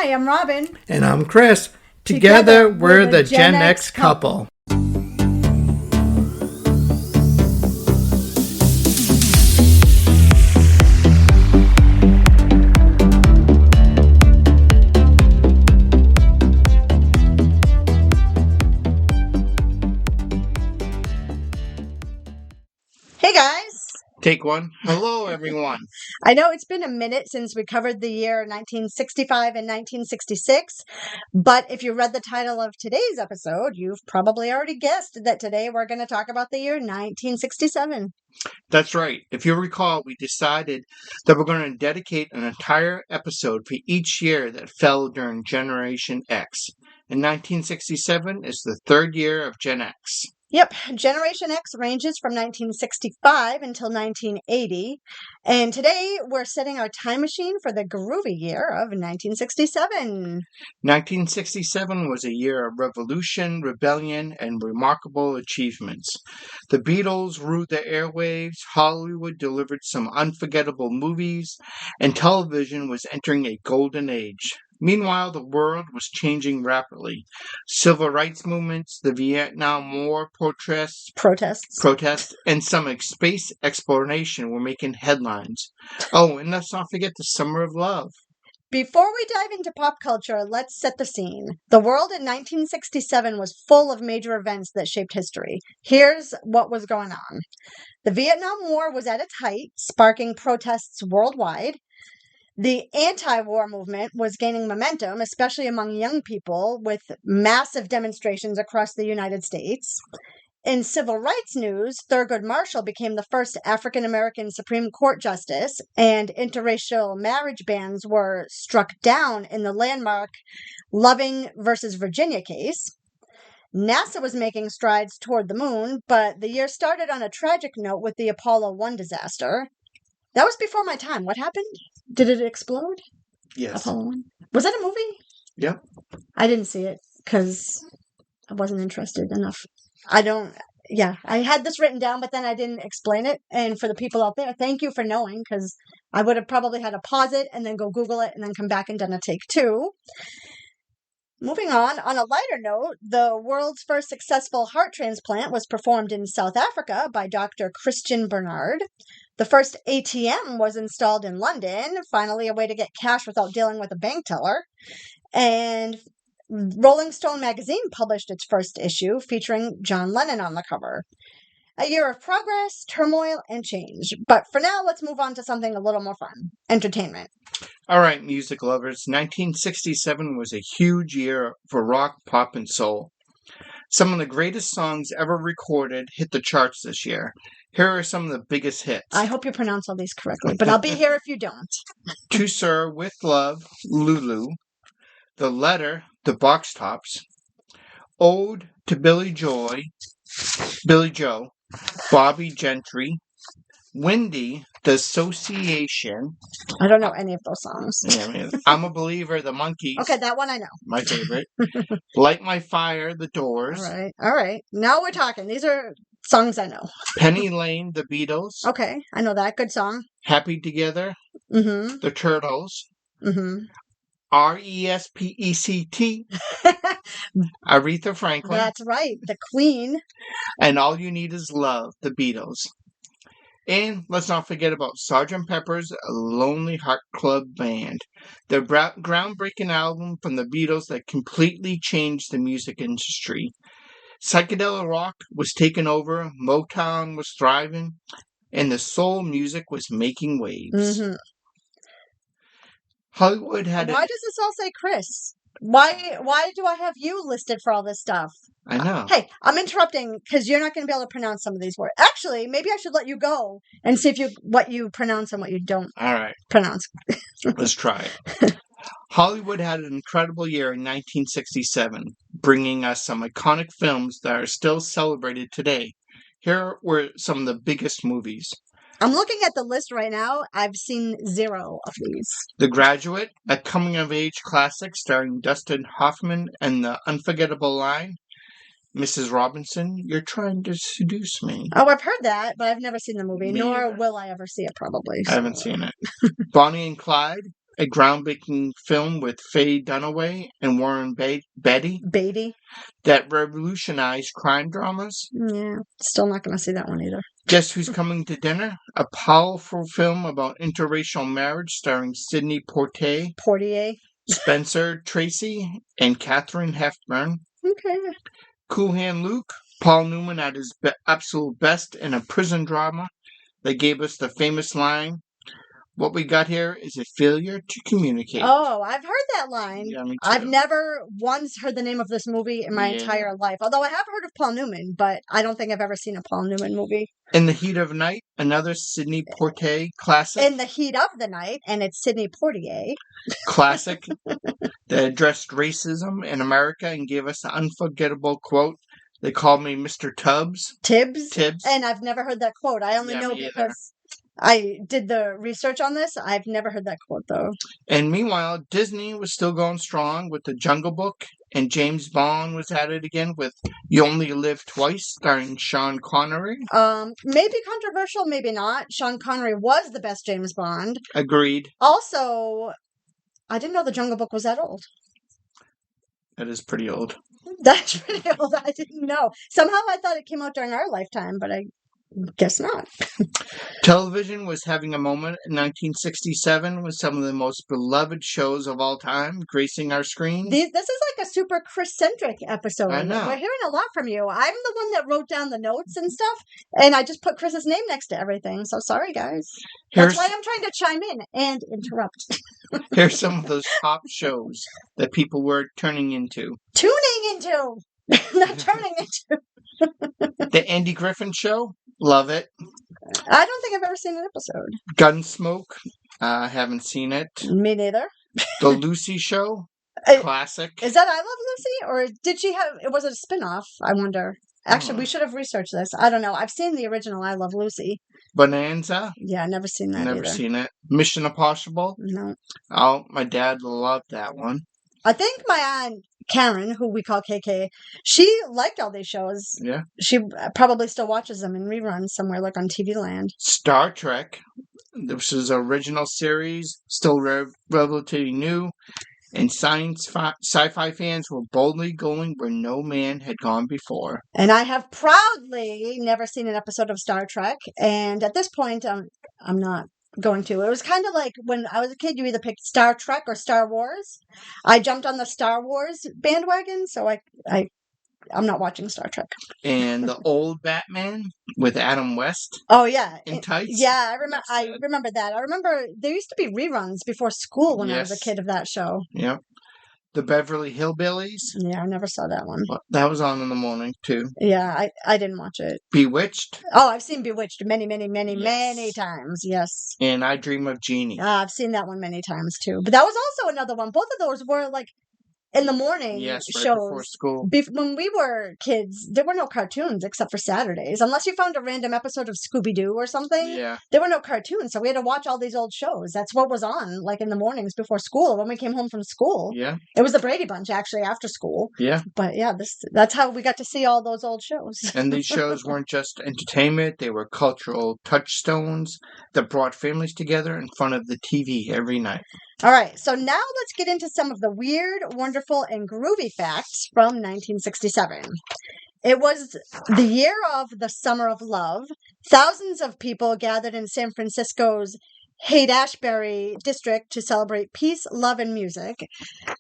Hi, I'm Robin. And I'm Chris. Together we're the Gen X couple. Hey guys. Take one. Hello, everyone. I know it's been a minute since we covered the year 1965 and 1966, but if you read the title of today's episode, you've probably already guessed that today we're going to talk about the year 1967. That's right. If you recall, we decided that we're going to dedicate an entire episode for each year that fell during Generation X. And 1967 is the third year of Gen X. Yep, Generation X ranges from 1965 until 1980, and today we're setting our time machine for the groovy year of 1967. 1967 was a year of revolution, rebellion, and remarkable achievements. The Beatles ruled the airwaves, Hollywood delivered some unforgettable movies, and television was entering a golden age. Meanwhile, the world was changing rapidly. Civil rights movements, the Vietnam War protests, and some space exploration were making headlines. Oh, and let's not forget the Summer of Love. Before we dive into pop culture, let's set the scene. The world in 1967 was full of major events that shaped history. Here's what was going on. The Vietnam War was at its height, sparking protests worldwide. The anti-war movement was gaining momentum, especially among young people, with massive demonstrations across the United States. In civil rights news, Thurgood Marshall became the first African-American Supreme Court justice, and interracial marriage bans were struck down in the landmark Loving versus Virginia case. NASA was making strides toward the moon, but the year started on a tragic note with the Apollo 1 disaster. That was before my time. What happened? Did it explode? Yes. Apollo 1. Was that a movie? Yep. I didn't see it because I wasn't interested enough. I had this written down, but then I didn't explain it. And for the people out there, thank you for knowing, because I would have probably had to pause it and then go Google it and then come back and done a take two. Moving on a lighter note, the world's first successful heart transplant was performed in South Africa by Dr. Christian Barnard. The first ATM was installed in London, finally a way to get cash without dealing with a bank teller. And Rolling Stone magazine published its first issue featuring John Lennon on the cover. A year of progress, turmoil, and change. But for now, let's move on to something a little more fun. Entertainment. All right, music lovers. 1967 was a huge year for rock, pop, and soul. Some of the greatest songs ever recorded hit the charts this year. Here are some of the biggest hits. I hope you pronounce all these correctly, but I'll be here if you don't. To Sir, With Love, Lulu. The Letter, The Box Tops. Ode to Billy Joe, Bobby Gentry. Windy, The Association. I don't know any of those songs. Yeah, I'm a Believer, The Monkees. Okay, that one I know. My favorite. Light My Fire, The Doors. All right. Now we're talking. These are songs I know. Penny Lane, The Beatles. Okay, I know that. Good song. Happy Together. Mm-hmm. The Turtles. Mm-hmm. R-E-S-P-E-C-T. Aretha Franklin. That's right. The Queen. And All You Need Is Love, The Beatles. And let's not forget about Sgt. Pepper's Lonely Heart Club Band, the groundbreaking album from the Beatles that completely changed the music industry. Psychedelic rock was taking over, Motown was thriving, and the soul music was making waves. Mm-hmm. Hollywood had... Why does this all say Chris? Why do I have you listed for all this stuff? I know. Hey, I'm interrupting because you're not going to be able to pronounce some of these words. Actually, maybe I should let you go and see what you pronounce and what you don't pronounce. Let's try it. Hollywood had an incredible year in 1967, bringing us some iconic films that are still celebrated today. Here were some of the biggest movies. I'm looking at the list right now. I've seen 0 of these. The Graduate, a coming-of-age classic starring Dustin Hoffman and the unforgettable line, Mrs. Robinson, you're trying to seduce me. Oh, I've heard that, but I've never seen the movie, Me nor either. will I ever see it, probably. So. I haven't seen it. Bonnie and Clyde, a groundbreaking film with Faye Dunaway and Warren Beatty that revolutionized crime dramas. Yeah, still not going to see that one either. Guess Who's Coming to Dinner? A powerful film about interracial marriage starring Sidney Portier. Spencer Tracy, and Katharine Hepburn. Okay. Cool Hand Luke, Paul Newman at his absolute best in a prison drama that gave us the famous line, "What we got here is a failure to communicate." Oh, I've heard that line. Yeah, me too. I've never once heard the name of this movie in my entire life. Although I have heard of Paul Newman, but I don't think I've ever seen a Paul Newman movie. In the Heat of Night, another Sidney Poitier classic. In the Heat of the Night, and it's Sidney Poitier. Classic that addressed racism in America and gave us the unforgettable quote, "They called me Mr. Tibbs. And I've never heard that quote. I only know because I did the research on this. I've never heard that quote, though. And meanwhile, Disney was still going strong with The Jungle Book, and James Bond was at it again with You Only Live Twice, starring Sean Connery. Maybe controversial, maybe not. Sean Connery was the best James Bond. Agreed. Also, I didn't know The Jungle Book was that old. That is pretty old. That's pretty old. I didn't know. Somehow I thought it came out during our lifetime, but I guess not. Television was having a moment in 1967 with some of the most beloved shows of all time gracing our screen. This is like a super Chris-centric episode. I know. We're hearing a lot from you. I'm the one that wrote down the notes and stuff, and I just put Chris's name next to everything. So sorry, guys. That's why I'm trying to chime in and interrupt. Here's some of those top shows that people were turning into. Tuning into! Not turning into. The Andy Griffin Show. Love it. I don't think I've ever seen an episode. Gunsmoke. I haven't seen it. Me neither. The Lucy Show. Classic. Is that I Love Lucy? Or did she have... Was it a spin-off? I wonder. Actually, we should have researched this. I don't know. I've seen the original I Love Lucy. Bonanza. Yeah, never seen that Never seen it. Mission Impossible. No. Oh, my dad loved that one. I think my aunt Karen, who we call KK, she liked all these shows. Yeah. She probably still watches them in reruns somewhere, like on TV Land. Star Trek. This is an original series, still relatively new, and sci-fi fans were boldly going where no man had gone before. And I have proudly never seen an episode of Star Trek, and at this point, I'm not going to. It was kind of like when I was a kid, you either picked Star Trek or Star Wars. I jumped on the Star Wars bandwagon, so I'm not watching Star Trek. And the old Batman with Adam West. Oh yeah, in tights. Yeah, I remember that. I remember there used to be reruns before school when I was a kid of that show. Yep. The Beverly Hillbillies. Yeah, I never saw that one. That was on in the morning too. Yeah, I didn't watch it. Bewitched. Oh, I've seen Bewitched many times. Yes. And I Dream of Jeannie. I've seen that one many times too. But that was also another one. Both of those were like in the morning right shows. Before school. When we were kids, there were no cartoons except for Saturdays. Unless you found a random episode of Scooby-Doo or something. Yeah. There were no cartoons, so we had to watch all these old shows. That's what was on, like in the mornings before school, when we came home from school. Yeah. It was the Brady Bunch, actually, after school. Yeah. But yeah, that's how we got to see all those old shows. And these shows weren't just entertainment, they were cultural touchstones that brought families together in front of the TV every night. All right, so now let's get into some of the weird, wonderful, and groovy facts from 1967. It was the year of the Summer of Love. Thousands of people gathered in San Francisco's Haight-Ashbury district to celebrate peace, love, and music.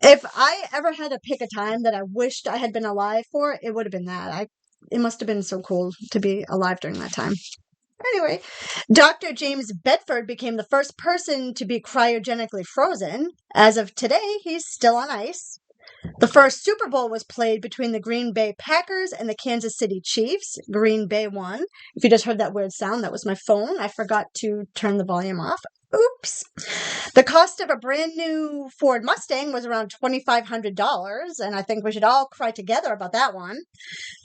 If I ever had to pick a time that I wished I had been alive for, it would have been that. It must have been so cool to be alive during that time. Anyway, Dr. James Bedford became the first person to be cryogenically frozen. As of today, he's still on ice. The first Super Bowl was played between the Green Bay Packers and the Kansas City Chiefs. Green Bay won. If you just heard that weird sound, that was my phone. I forgot to turn the volume off. Oops. The cost of a brand new Ford Mustang was around $2,500, and I think we should all cry together about that one.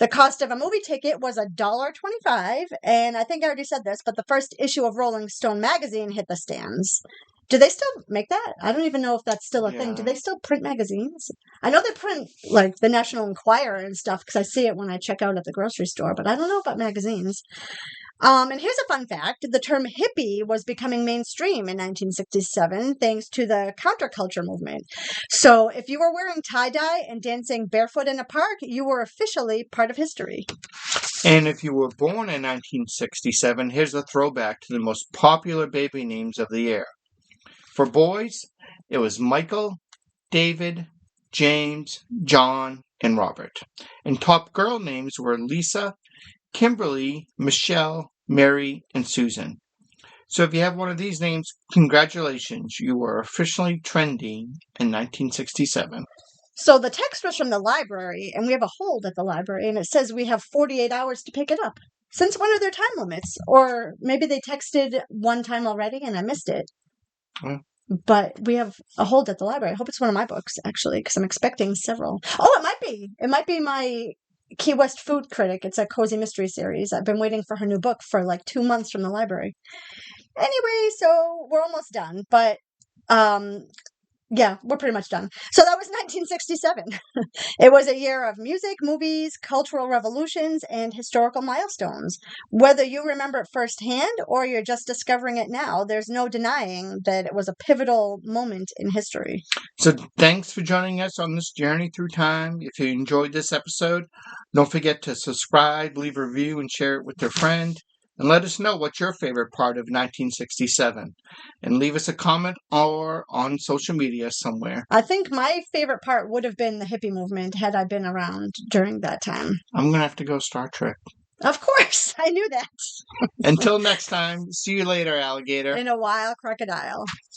The cost of a movie ticket was $1.25, and I think I already said this, but the first issue of Rolling Stone magazine hit the stands. Do they still make that? I don't even know if that's still a thing. Do they still print magazines? I know they print, like, the National Enquirer and stuff, because I see it when I check out at the grocery store, but I don't know about magazines. And here's a fun fact. The term hippie was becoming mainstream in 1967 thanks to the counterculture movement. So if you were wearing tie-dye and dancing barefoot in a park, you were officially part of history. And if you were born in 1967, here's a throwback to the most popular baby names of the year. For boys, it was Michael, David, James, John, and Robert. And top girl names were Lisa, Kimberly, Michelle, Mary, and Susan. So if you have one of these names, congratulations, you were officially trending in 1967. So the text was from the library, and we have a hold at the library, and it says we have 48 hours to pick it up. Since when are there time limits? Or maybe they texted one time already and I missed it. But we have a hold at the library. I hope it's one of my books, actually, because I'm expecting several. Oh, it might be. It might be my Key West Food Critic. It's a cozy mystery series. I've been waiting for her new book for like 2 months from the library. Anyway, so we're almost done. But yeah, we're pretty much done. So that was 1967. It was a year of music, movies, cultural revolutions, and historical milestones. Whether you remember it firsthand or you're just discovering it now, there's no denying that it was a pivotal moment in history. So thanks for joining us on this journey through time. If you enjoyed this episode, don't forget to subscribe, leave a review, and share it with your friend. And let us know what's your favorite part of 1967. And leave us a comment or on social media somewhere. I think my favorite part would have been the hippie movement had I been around during that time. I'm going to have to go Star Trek. Of course, I knew that. Until next time, see you later, alligator. In a wild crocodile.